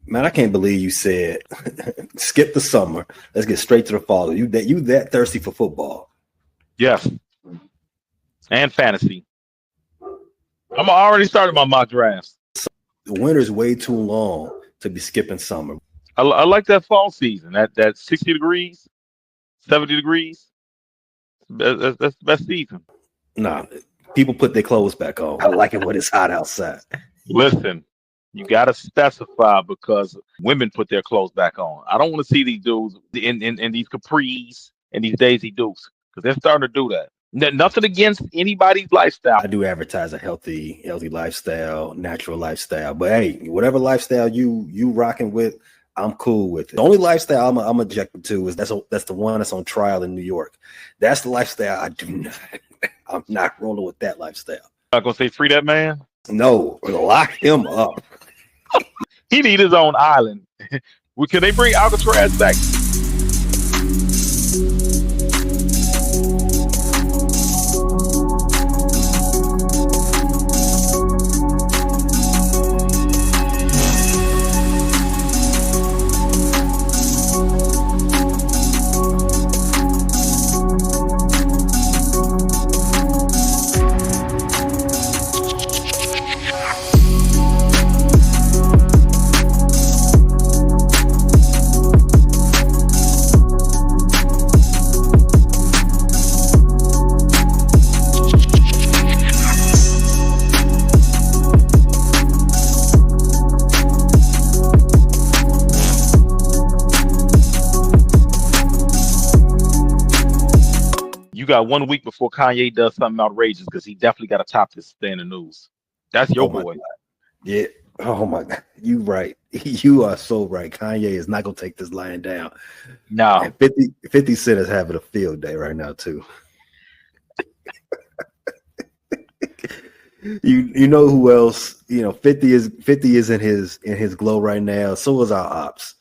Man, I can't believe you said skip the summer. Let's get straight to the fall. You that thirsty for football? Yes, and fantasy. I'm already started my mock drafts. The winter's way too long to be skipping summer. I like that fall season. That 60 degrees, 70 degrees. That's the best season. Nah, people put their clothes back on. I like it when it's hot outside. Listen, you got to specify because women put their clothes back on. I don't want to see these dudes in these capris and these Daisy Dukes because they're starting to do that. Nothing against anybody's lifestyle. I do advertise a healthy lifestyle, natural lifestyle. But hey, whatever lifestyle you rocking with, I'm cool with it. The only lifestyle I'm objecting to is that's the one that's on trial in New York. That's the lifestyle I do not. I'm not rolling with that lifestyle. Not gonna say free that man. No, lock him up. He need his own island. Can they bring Alcatraz back? Got 1 week before Kanye does something outrageous because he definitely got to top this day in the news. That's your boy. Yeah. Oh my God. You right. You are so right. Kanye is not gonna take this lying down. No. And 50 Cent is having a field day right now too. you know who else? 50 is in his glow right now. So is our ops.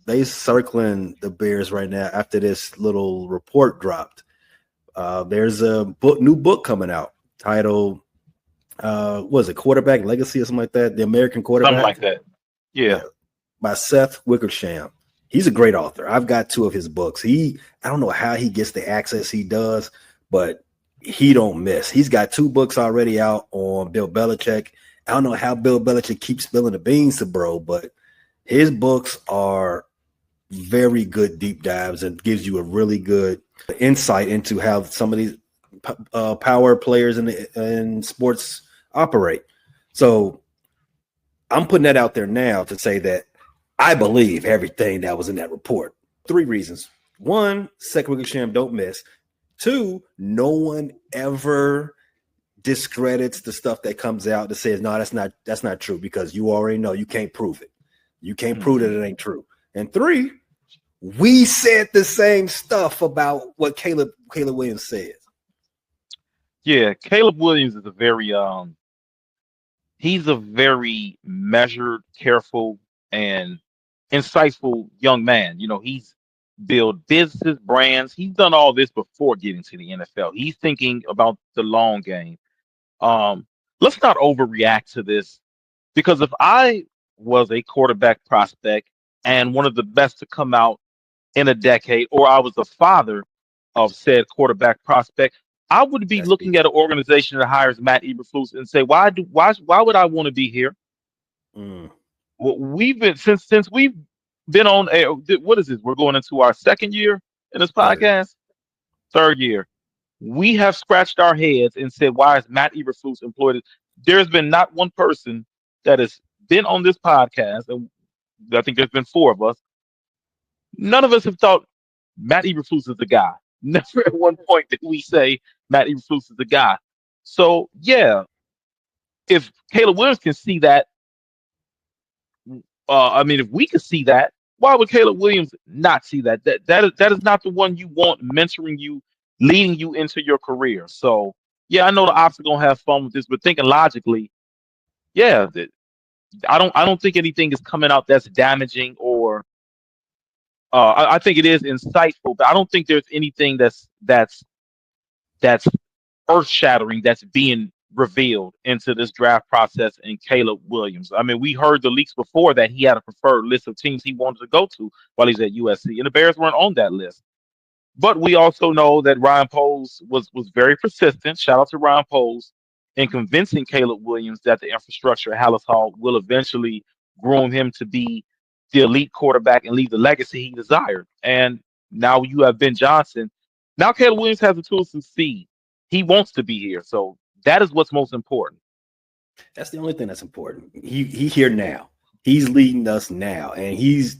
They circling the Bears right now after this little report dropped. There's a new book coming out titled was it Quarterback Legacy or something like that? The American Quarterback. Something like that. Yeah. By Seth Wickersham. He's a great author. I've got 2 of his books. I don't know how he gets the access he does, but he don't miss. He's got 2 books already out on Bill Belichick. I don't know how Bill Belichick keeps spilling the beans to bro, but his books are very good deep dives and gives you a really good insight into how some of these power players in sports operate. So I'm putting that out there now to say that I believe everything that was in that report. 3 reasons. 1, Seth Wickersham don't miss. 2, no one ever discredits the stuff that comes out that says, no, that's not true because you already know you can't prove it. You can't prove that it ain't true. And 3, we said the same stuff about what Caleb Williams said. Yeah, Caleb Williams is he's a very measured, careful, and insightful young man. He's built businesses, brands. He's done all this before getting to the NFL. He's thinking about the long game. Let's not overreact to this because if I was a quarterback prospect and one of the best to come out in a decade, or I was the father of said quarterback prospect, I would be looking at an organization that hires Matt Eberflus and say, why would I want to be here? Well, we've been since we've been on what is this? We're going into our 2nd year in this podcast, 3rd year. We have scratched our heads and said, why is Matt Eberflus employed? There's been not one person that has been on this podcast, and I think there's been 4 of us. None of us have thought Matt Eberflus is the guy. Never at one point did we say Matt Eberflus is the guy. So yeah, if Caleb Williams can see that, if we could see that, why would Caleb Williams not see that? That is not the one you want mentoring you, leading you into your career. So yeah, I know the ops are gonna have fun with this, but thinking logically, yeah, I don't think anything is coming out that's damaging or I think it is insightful, but I don't think there's anything that's earth shattering that's being revealed into this draft process in Caleb Williams. I mean, we heard the leaks before that he had a preferred list of teams he wanted to go to while he's at USC, and the Bears weren't on that list. But we also know that Ryan Poles was very persistent. Shout out to Ryan Poles in convincing Caleb Williams that the infrastructure at Hallis Hall will eventually groom him to be the elite quarterback and leave the legacy he desired. And now you have Ben Johnson. Now Caleb Williams has the tools to succeed. He wants to be here. So that is what's most important. That's the only thing that's important. He's here now. He's leading us now, and he's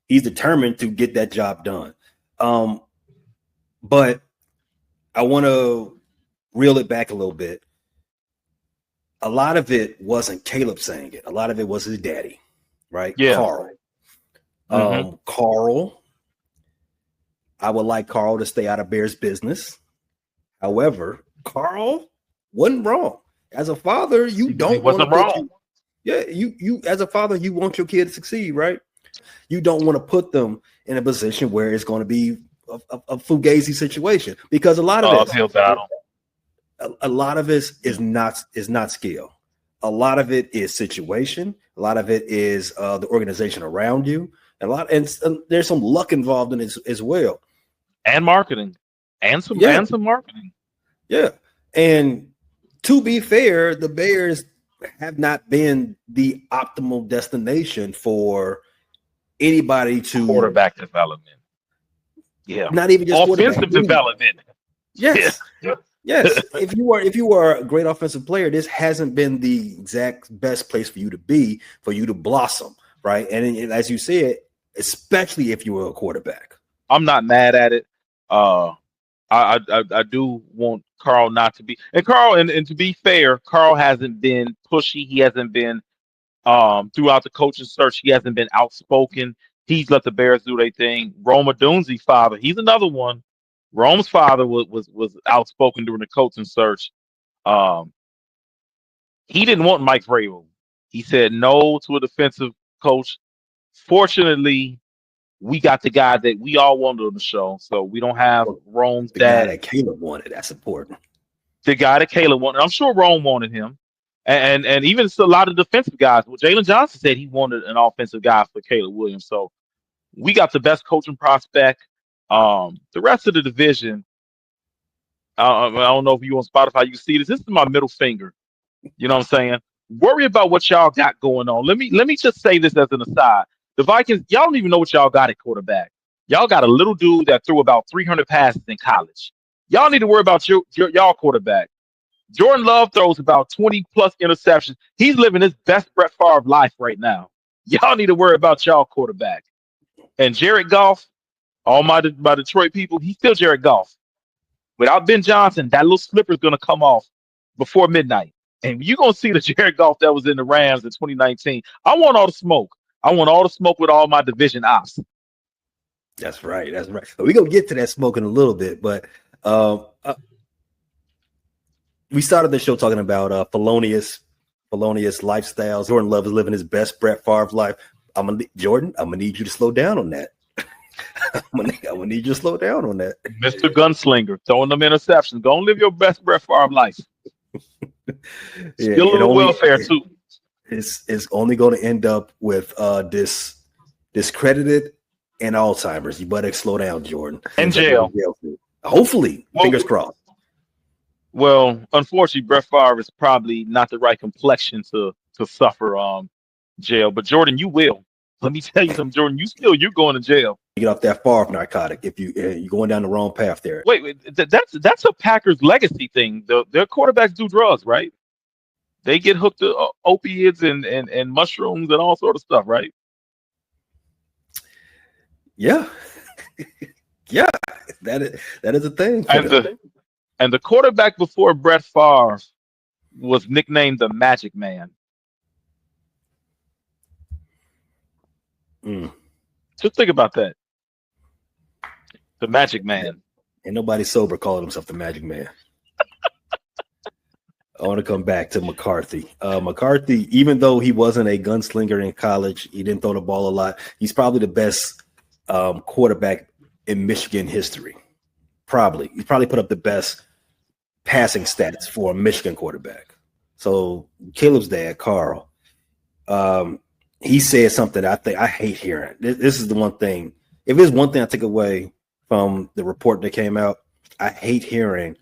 determined to get that job done. But I want to reel it back a little bit. A lot of it wasn't Caleb saying it. A lot of it was his daddy, right? Yeah. Carl. Carl, I would like Carl to stay out of Bears business. However, Carl wasn't wrong. As a father, you don't want to wrong. You as a father, you want your kid to succeed, right? You don't want to put them in a position where it's going to be a fugazi situation, because a lot of a lot of it is not skill. A lot of it is situation. A lot of it is the organization around you. And there's some luck involved in it as well, and marketing, and some marketing. Yeah, and to be fair, the Bears have not been the optimal destination for anybody to quarterback development. Yeah, not even just offensive development. Yes, yes. If you are a great offensive player, this hasn't been the exact best place for you to be, for you to blossom, right? And as you said, especially if you were a quarterback. I'm not mad at it. I do want Carl not to be, and Carl, and to be fair, Carl hasn't been pushy. He hasn't been throughout the coaching search. He hasn't been outspoken. He's let the Bears do their thing. Rome Odunze's father, he's another one. Rome's father was outspoken during the coaching search. He didn't want Mike Vrabel. He said no to a defensive coach. Fortunately, we got the guy that we all wanted on the show, so we don't have Rome's dad. The guy that Caleb wanted. That's important. The guy that Caleb wanted. I'm sure Rome wanted him. And even a lot of defensive guys. Well, Jalen Johnson said he wanted an offensive guy for Caleb Williams. So we got the best coaching prospect. The rest of the division, I don't know if you on Spotify, you see this. This is my middle finger. You know what I'm saying? Worry about what y'all got going on. Let me just say this as an aside. The Vikings, y'all don't even know what y'all got at quarterback. Y'all got a little dude that threw about 300 passes in college. Y'all need to worry about y'all quarterback. Jordan Love throws about 20 plus interceptions. He's living his best Brett Favre life right now. Y'all need to worry about y'all quarterback. And Jared Goff, all my Detroit people, he's still Jared Goff. Without Ben Johnson, that little slipper is going to come off before midnight. And you're going to see the Jared Goff that was in the Rams in 2019. I want all the smoke. I want all the smoke with all my division ops. That's right. That's right. We're going to get to that smoke in a little bit, but we started the show talking about felonious lifestyles. Jordan Love is living his best Brett Favre life. Jordan, I'm gonna need you to slow down on that. I'm gonna need you to slow down on that. Mr. Gunslinger, throwing them interceptions. Go and live your best Brett Favre life. Still a little welfare too. It's only going to end up with discredited and Alzheimer's. You better slow down, Jordan. And jail. Hopefully, fingers crossed. Well, unfortunately, Brett Favre is probably not the right complexion to suffer jail. But Jordan, you will. Let me tell you something, Jordan. You're going to jail. You get off that Favre narcotic if you're going down the wrong path there. Wait, that's a Packers legacy thing. Their quarterbacks do drugs, right? They get hooked to opiates and mushrooms and all sort of stuff, right? Yeah, yeah, that is a thing. And the quarterback before Brett Favre was nicknamed the Magic Man. Just think about that. The Magic Man. Ain't nobody sober calling himself the Magic Man. I want to come back to McCarthy. McCarthy, even though he wasn't a gunslinger in college, he didn't throw the ball a lot. He's probably the best quarterback in Michigan history. He's probably put up the best passing stats for a Michigan quarterback. So Caleb's dad, Carl, he said something that I think I hate hearing. This is the one thing. If there's one thing I take away from the report that came out, I hate hearing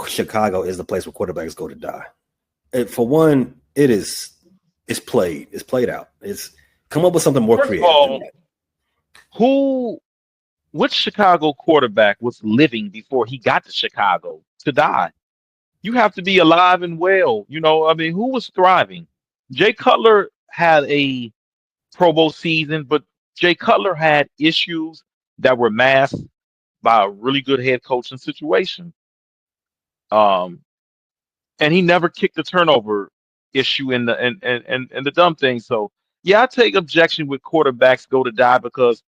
Chicago is the place where quarterbacks go to die. For one, it's played out. It's come up with something more creative. Which Chicago quarterback was living before he got to Chicago to die? You have to be alive and well. I mean, who was thriving? Jay Cutler had a Pro Bowl season, but Jay Cutler had issues that were masked by a really good head coaching situation. And he never kicked the turnover issue in the dumb thing. So yeah, I take objection with quarterbacks go to die because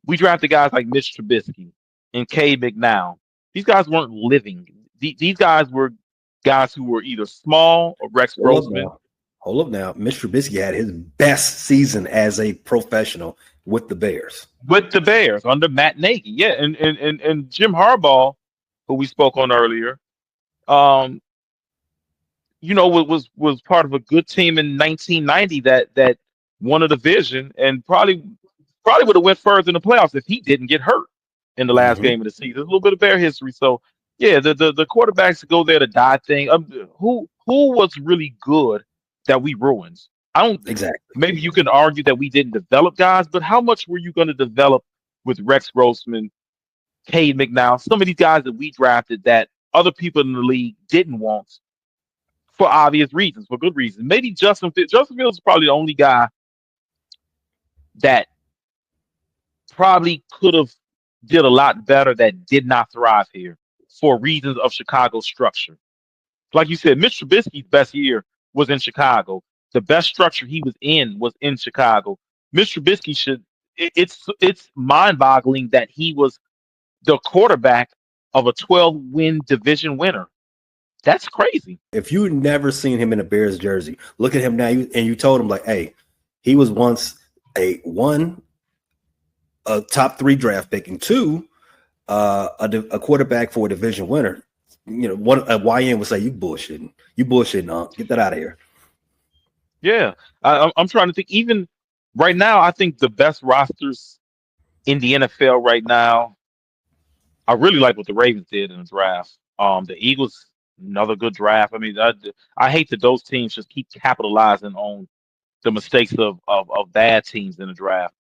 we drafted guys like Mitch Trubisky and Cade McNown. These guys weren't living. These guys were guys who were either small or Rex Grossman. Hold up now. Mitch Trubisky had his best season as a professional with the Bears. Under Matt Nagy. Yeah, and Jim Harbaugh, who we spoke on earlier, was part of a good team in 1990 that won a division and probably would have went further in the playoffs if he didn't get hurt in the last game of the season. A little bit of Bear history. So yeah, the quarterbacks go there to die thing. Who was really good that we ruined? I don't exactly. Maybe you can argue that we didn't develop guys, but how much were you going to develop with Rex Grossman, Cade McNown, some of these guys that we drafted that other people in the league didn't want for obvious reasons, for good reasons? Maybe Justin Fields is probably the only guy that probably could have did a lot better that did not thrive here for reasons of Chicago structure. Like you said, Mitch Trubisky's best year was in Chicago. The best structure he was in Chicago. Mitch Trubisky it's mind-boggling that he was the quarterback of a 12-win division winner. That's crazy. If you never seen him in a Bears jersey, look at him now, and you told him like, hey, he was once a top 3 draft pick, and 2, a quarterback for a division winner. A YN would say, you bullshitting. Get that out of here. Yeah, I'm trying to think. Even right now, I think the best rosters in the NFL right now, I really like what the Ravens did in the draft. The Eagles, another good draft. I mean, I hate that those teams just keep capitalizing on the mistakes of bad teams in the draft.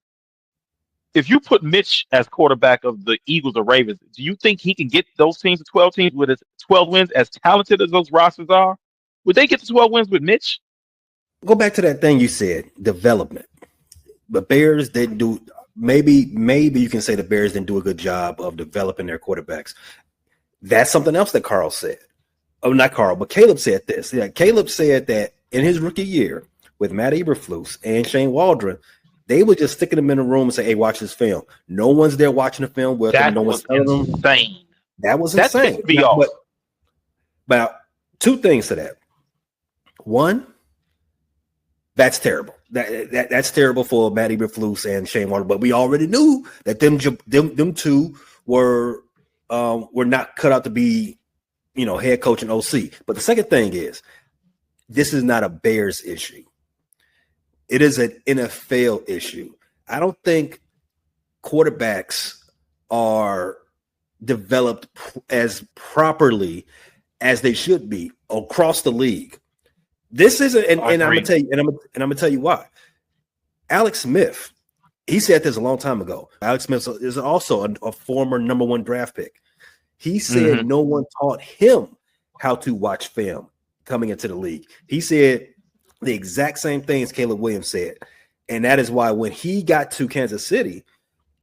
If you put Mitch as quarterback of the Eagles or Ravens, do you think he can get those teams to 12 teams with his 12 wins? As talented as those rosters are, would they get to 12 wins with Mitch? Go back to that thing you said, development. The Bears didn't do. Maybe you can say the Bears didn't do a good job of developing their quarterbacks. That's something else that Carl said. Oh, not Carl, but Caleb said this. Yeah, Caleb said that in his rookie year with Matt Eberflus and Shane Waldron, they would just stick them in a room and say, "Hey, watch this film." No one's there watching the film with them. No one's telling them. Insane. That was insane. But 2 things to that. One, that's terrible. That's terrible for Matt Eberflus and Shane Waldron. But we already knew that them 2 were not cut out to be, head coach and OC. But the second thing is, this is not a Bears issue. It is an NFL issue. I don't think quarterbacks are developed as properly as they should be across the league. This isn't, and I'm gonna tell you, and I'm gonna tell you why. Alex Smith, he said this a long time ago. Alex Smith is also a former number 1 draft pick. He said no one taught him how to watch film coming into the league. He said the exact same things Caleb Williams said. And that is why when he got to Kansas City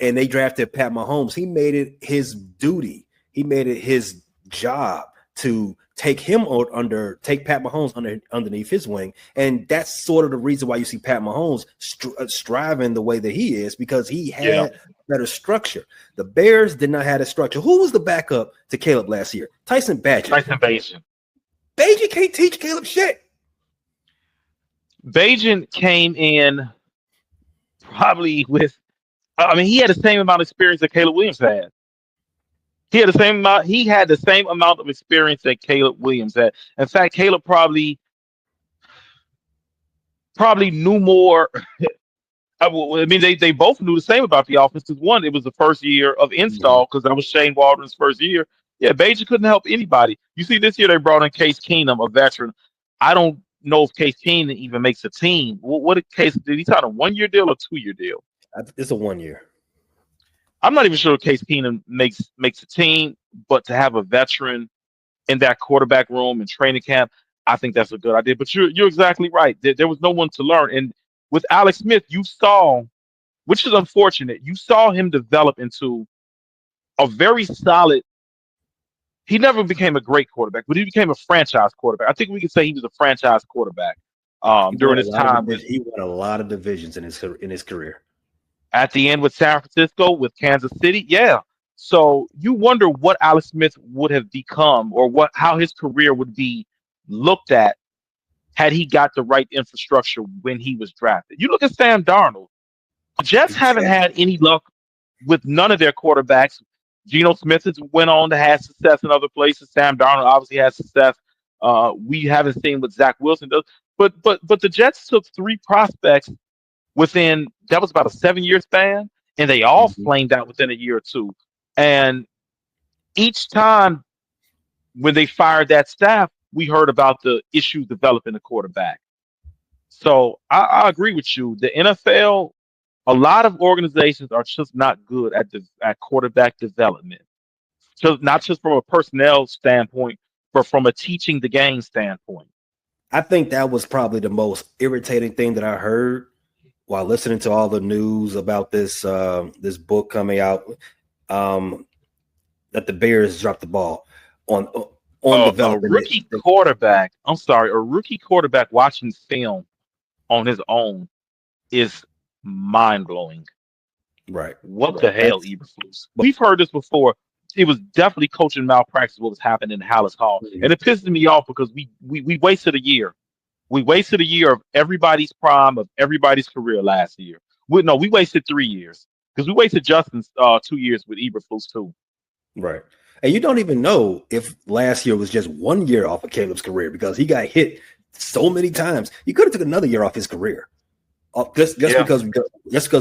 and they drafted Pat Mahomes, he made it his duty. He made it his job to take Pat Mahomes underneath his wing. And that's sort of the reason why you see Pat Mahomes striving the way that he is, because he had better structure. The Bears did not have a structure. Who was the backup to Caleb last year? Tyson Bagent. Bagent can't teach Caleb shit. Bagent came in probably with, he had the same amount of experience that Caleb Williams had. He had the same amount. He had the same amount of experience that Caleb Williams had. In fact, Caleb probably knew more. I mean, they both knew the same about the offense. Because one, it was the first year of Mhm. install because that was Shane Waldron's first year. Yeah, Bajan couldn't help anybody. You see, this year they brought in Case Keenum, a veteran. I don't know if Case Keenum even makes a team. What did Case did he sign a 1 year deal or 2 year deal? It's a 1 year. I'm not even sure if Case Keenum makes a team, but to have a veteran in that quarterback room and training camp, I think that's a good idea. But you're exactly right. There was no one to learn. And with Alex Smith, you saw, which is unfortunate, you saw him develop into a very solid. He never became a great quarterback, but he became a franchise quarterback. I think we could say he was a franchise quarterback He during won a his lot of time with divisions. He won a lot of divisions in his career. at the end with San Francisco, with Kansas City. Yeah. So you wonder what Alex Smith would have become or what how his career would be looked at had he got the right infrastructure when he was drafted. You look at Sam Darnold. The Jets haven't Exactly. had any luck with none of their quarterbacks. Geno Smith has went on to have success in other places. Sam Darnold obviously has success. We haven't seen what Zach Wilson does. But the Jets took three prospects within that was about a 7 year span, and they all Mhm. flamed out within a year or two. And each time when they fired that staff, we heard about the issues developing the quarterback. So I agree with you. The NFL, a lot of organizations are just not good at quarterback development. So not just from a personnel standpoint, but from a teaching the game standpoint. I think that was probably the most irritating thing that I heard while listening to all the news about this book coming out. Um, that the Bears dropped the ball on A developing rookie it. quarterback, I'm sorry, a rookie quarterback watching film on his own is mind blowing. Right. What the hell, That's Eberflus? We've heard this before. It was definitely coaching malpractice what was happening in Hallis Hall. And it pisses me off because we wasted a year. We wasted a year of everybody's prime, of everybody's career last year. No, we wasted 3 years because we wasted Justin's 2 years with Eberflus too. right. And you don't even know if last year was just 1 year off of Caleb's career because he got hit so many times. He could have took another year off his career. Just Yeah. because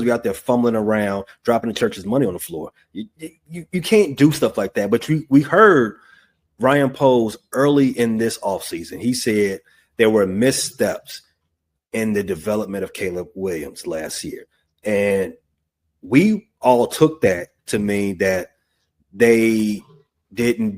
we're out there fumbling around, dropping the church's money on the floor. You can't do stuff like that. But we heard Ryan Poles early in this offseason. He said there were missteps in the development of Caleb Williams last year. And we all took that to mean that they they didn't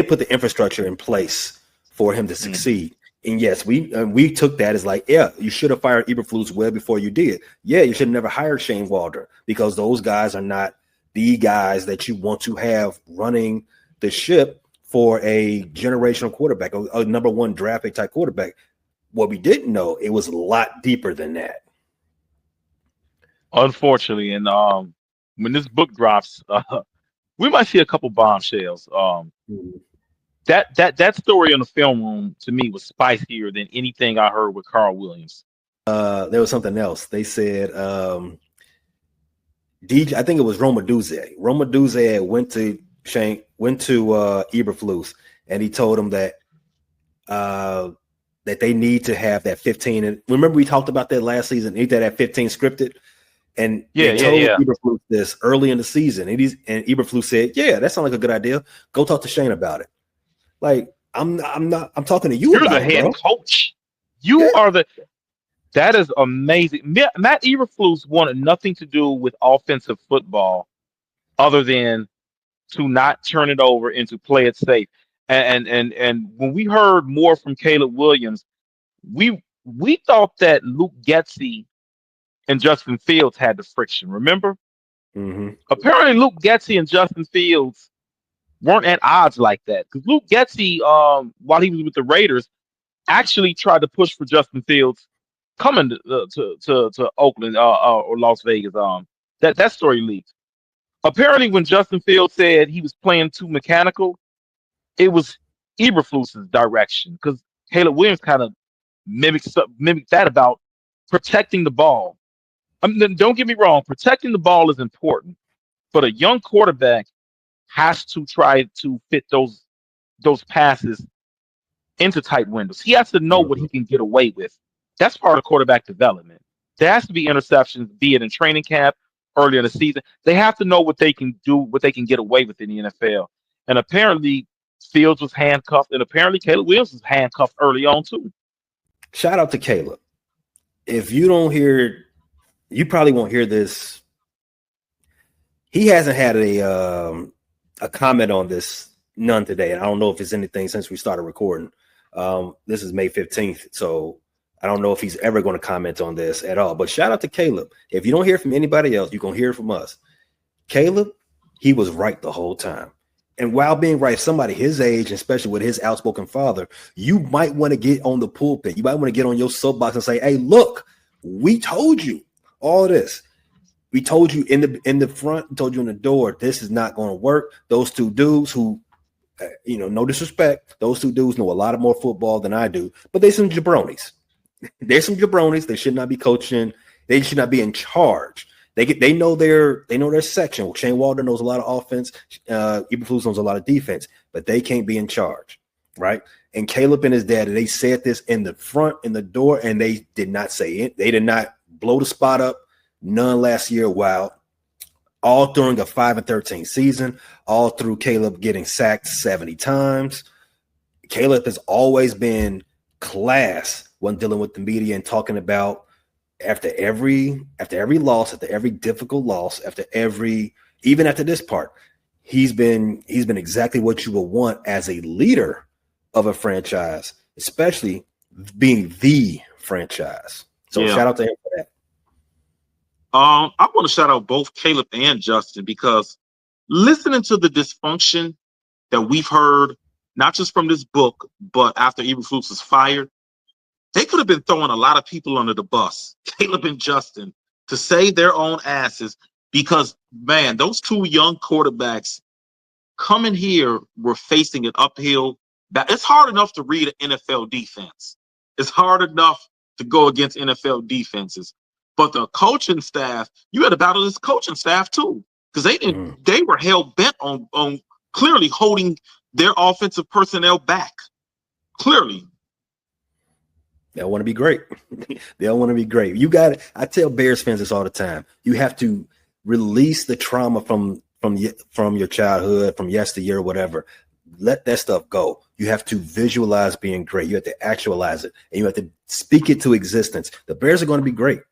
put the infrastructure in place for him to Mm. succeed. And yes, we took that as like, yeah, you should have fired Eberflus well before you did. Yeah, you should have never hired Shane Waldron because those guys are not the guys that you want to have running the ship for a generational quarterback, a number one draft pick type quarterback. What we didn't know, it was a lot deeper than that. Unfortunately, and when this book drops, we might see a couple bombshells. Mhm. That story in the film room to me was spicier than anything I heard with Carl Williams. There was something else. They said DJ, I think it was Roma Duze. Roma Duze went to Eberflus, and he told him uh, that they need to have that 15. And remember, we talked about that last season. They need that 15 scripted, and Yeah, they yeah, told yeah. Eberflus this early in the season. And Eberflus said, "Yeah, that sounds like a good idea. Go talk to Shane about it." Like I'm talking to you You're the about it, head bro. coach. Yeah, You are the. That is amazing. Matt Eberflus wanted nothing to do with offensive football other than to not turn it over and to play it safe. And when we heard more from Caleb Williams, we thought that Luke Getzey and Justin Fields had the friction. Remember? mm-hmm. Apparently, Luke Getzey and Justin Fields weren't at odds like that because Luke Getzey, while he was with the Raiders, actually tried to push for Justin Fields coming to Oakland or Las Vegas. That story leaked. Apparently, when Justin Fields said he was playing too mechanical, it was Eberflus's direction because Caleb Williams kind of mimicked that about protecting the ball. Don't get me wrong, protecting the ball is important, but a young quarterback has to try to fit those passes into tight windows. He has to know what he can get away with. That's part of quarterback development. There has to be interceptions, be it in training camp, early in the season. They have to know what they can do, what they can get away with in the NFL. And apparently, Fields was handcuffed, and apparently Caleb Williams was handcuffed early on too. Shout out to Caleb. If you don't hear, you probably won't hear this. He hasn't had a comment on this, none today. And I don't know if it's anything since we started recording. This is May 15th. So I don't know if he's ever going to comment on this at all. But shout out to Caleb. If you don't hear from anybody else, you're going to hear from us. Caleb, he was right the whole time. And while being right, somebody his age, especially with his outspoken father, you might want to get on the pulpit. You might want to get on your soapbox and say, hey, look, we told you all this. We told you in the front, told you in the door, this is not going to work. Those two dudes who, no disrespect, those two dudes know a lot of more football than I do, but they're some jabronis. They're some jabronis. They should not be coaching. They should not be in charge. They know their section. Shane Waldron knows a lot of offense. Eberflus knows a lot of defense, but they can't be in charge, right? And Caleb and his dad, they said this in the front, in the door, and they did not say it. They did not blow the spot up. None last year, while all during a 5-13 season, all through Caleb getting sacked 70 times. Caleb has always been class when dealing with the media and talking about after every loss, after every difficult loss, even after this part, he's been exactly what you would want as a leader of a franchise, especially being the franchise. So shout out to him for that. I want to shout out both Caleb and Justin, because listening to the dysfunction that we've heard, not just from this book, but after Eberflus was fired, they could have been throwing a lot of people under the bus, Caleb and Justin, to save their own asses, because, man, those two young quarterbacks coming here were facing an uphill. It's hard enough to read an NFL defense. It's hard enough to go against NFL defenses. But the coaching staff, you had to battle this coaching staff too, because they were hell bent on clearly holding their offensive personnel back. Clearly. They want to be great. They all want to be great. I tell Bears fans this all the time. You have to release the trauma from your childhood, from yesteryear or whatever. Let that stuff go. You have to visualize being great. You have to actualize it, and you have to speak it to existence. The Bears are going to be great.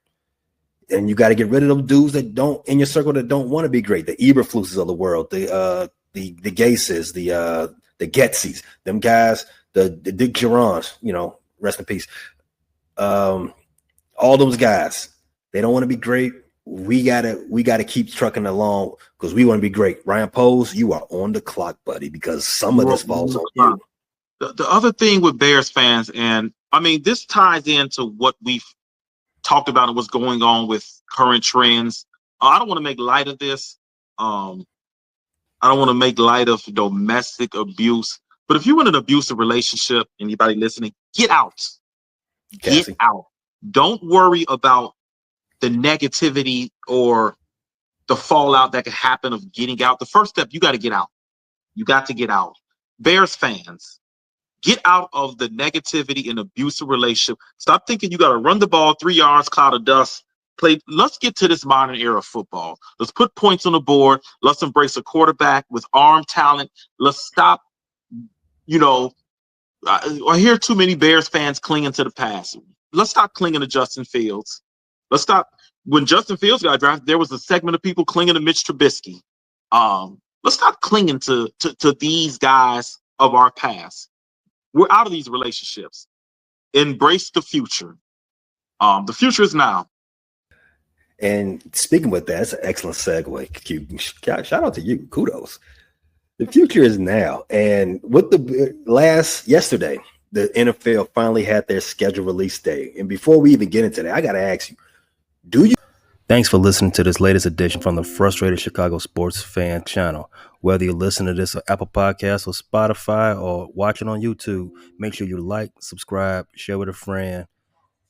And you got to get rid of those dudes that don't in your circle that don't want to be great. The Eberfluses of the world, the Gases, the Getsies, them guys, the Dick Girons, rest in peace. All those guys, they don't want to be great. We gotta keep trucking along because we want to be great. Ryan Poles, you are on the clock, buddy, because some of this falls on you. The other thing with Bears fans, and I mean, this ties into what we've talked about and what's going on with current trends. I don't want to make light of this. I don't want to make light of domestic abuse. But if you're in an abusive relationship, anybody listening, get out. Get out. Don't worry about the negativity or the fallout that could happen of getting out. The first step, you got to get out. You got to get out. Bears fans, get out of the negativity and abusive relationship. Stop thinking you got to run the ball 3 yards, cloud of dust. Let's get to this modern era of football. Let's put points on the board. Let's embrace a quarterback with arm talent. Let's stop, I hear too many Bears fans clinging to the past. Let's stop clinging to Justin Fields. Let's stop. When Justin Fields got drafted, there was a segment of people clinging to Mitch Trubisky. Let's stop clinging to these guys of our past. We're out of these relationships. Embrace the future. The future is now. And speaking with that, that's an excellent segue. Shout out to you. Kudos. The future is now. And with yesterday, the NFL finally had their schedule release day. And before we even get into that, I got to ask you, Thanks for listening to this latest edition from the Frustrated Chicago Sports Fan channel. Whether you listen to this on Apple Podcasts or Spotify or watching on YouTube, make sure you like, subscribe, share with a friend,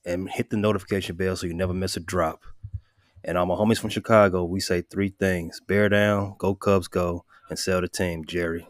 and hit the notification bell so you never miss a drop. And all my homies from Chicago, we say 3 things: bear down, go Cubs go, and sell the team, Jerry.